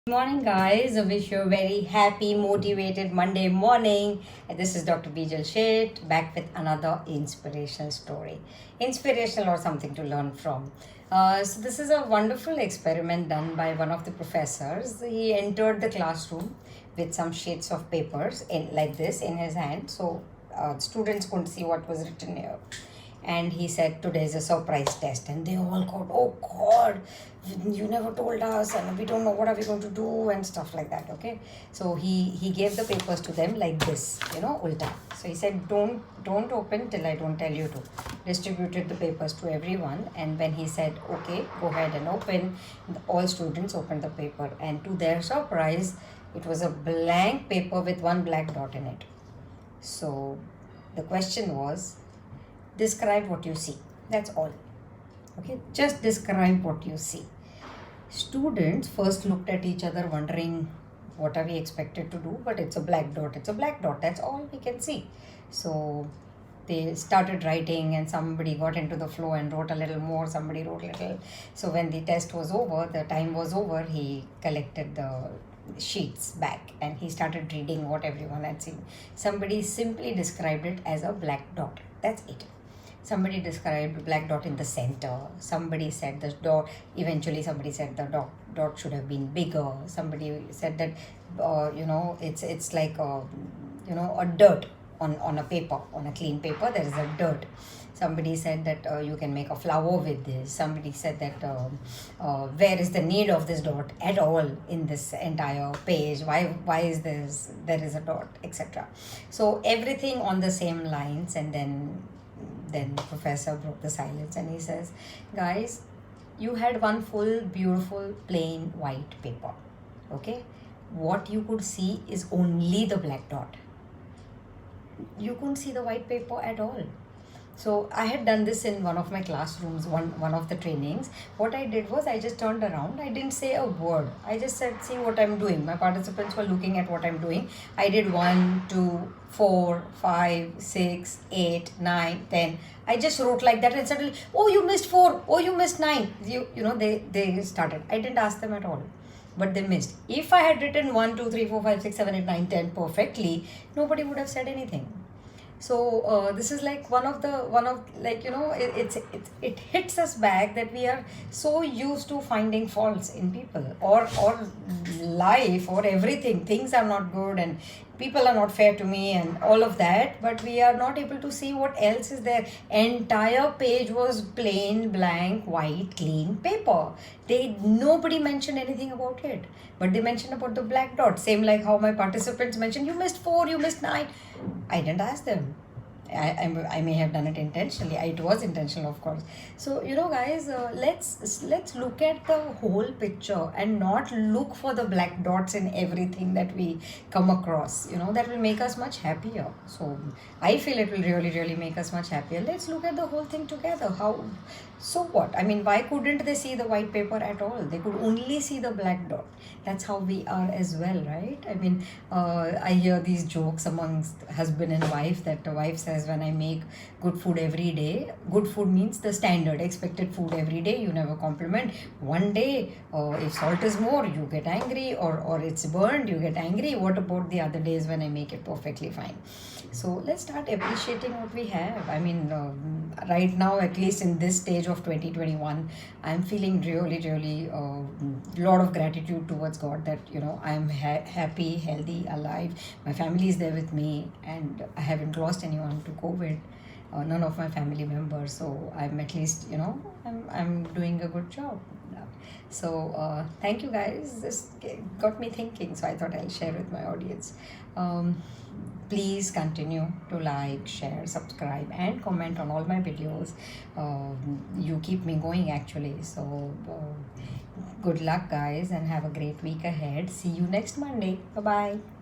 Morning, guys. I wish you a very happy, motivated Monday morning. This is Dr. Bijal Sheth back with another inspirational story. Inspirational or something to learn from. This is a wonderful experiment done by one of the professors. He entered the classroom with some sheets of papers in like this in his hand, so students couldn't see what was written here. And he said, today is a surprise test. And they all got, oh God, you never told us and we don't know what are we going to do and stuff like that. Okay, so he gave the papers to them like this, ulta. So he said, don't open till I don't tell you to. Distributed the papers to everyone, and when he said, okay, go ahead and open, all students opened the paper, and to their surprise, it was a blank paper with one black dot in it. So the question was, describe what you see. That's all. Okay, just describe what you see. Students first looked at each other wondering what are we expected to do, but it's a black dot. It's a black dot. That's all we can see. So they started writing, and somebody got into the flow and wrote a little more, somebody wrote a little. So when the test was over, the time was over, he collected the sheets back and he started reading what everyone had seen. Somebody simply described it as a black dot. That's it. Somebody described black dot in the center. Somebody said the dot, eventually somebody said the dot should have been bigger. Somebody said that, it's like, a dirt on a paper, on a clean paper, there is a dirt. Somebody said that you can make a flower with this. Somebody said that where is the need of this dot at all in this entire page? Why is there is a dot, etc. So everything on the same lines, and then the professor broke the silence and he says, guys, you had one full, beautiful, plain white paper. Okay? What you could see is only the black dot. You couldn't see the white paper at all. So I had done this in one of my classrooms, one of the trainings. What I did was I just turned around. I didn't say a word. I just said, see what I'm doing. My participants were looking at what I'm doing. I did 1, 2, 4, 5, 6, 8, 9, 10. I just wrote like that, and suddenly, oh, you missed 4. Oh, you missed 9. They started. I didn't ask them at all, but they missed. If I had written 1, 2, 3, 4, 5, 6, 7, 8, 9, 10 perfectly, nobody would have said anything. So this is like it hits us back that we are so used to finding faults in people or life or everything. Things are not good and people are not fair to me and all of that, but we are not able to see what else is there. Entire page was plain blank white clean paper. Nobody mentioned anything about it, but they mentioned about the black dot. Same like how my participants mentioned, you missed 4, you missed 9. I didn't ask them. I may have done it intentionally. It was intentional, of course. So guys, let's look at the whole picture and not look for the black dots in everything that we come across. That will make us much happier. So I feel it will really, really make us much happier. Let's look at the whole thing together. So what? I mean, why couldn't they see the white paper at all? They could only see the black dot. That's how we are as well, right? I mean, I hear these jokes amongst husband and wife that the wife says, when I make good food every day, good food means the standard expected food every day, you never compliment. One day, if salt is more, you get angry, or it's burned, you get angry. What about the other days when I make it perfectly fine? So let's start appreciating what we have. I mean, right now, at least in this stage of 2021, I'm feeling really, really lot of gratitude towards God that I'm happy, healthy, alive. My family is there with me, and I haven't lost anyone to COVID. None of my family members. So I'm at least I'm doing a good job. So thank you guys. This got me thinking. So I thought I'll share with my audience. Please continue to like, share, subscribe, and comment on all my videos. You keep me going actually. So good luck, guys, and have a great week ahead. See you next Monday. Bye bye.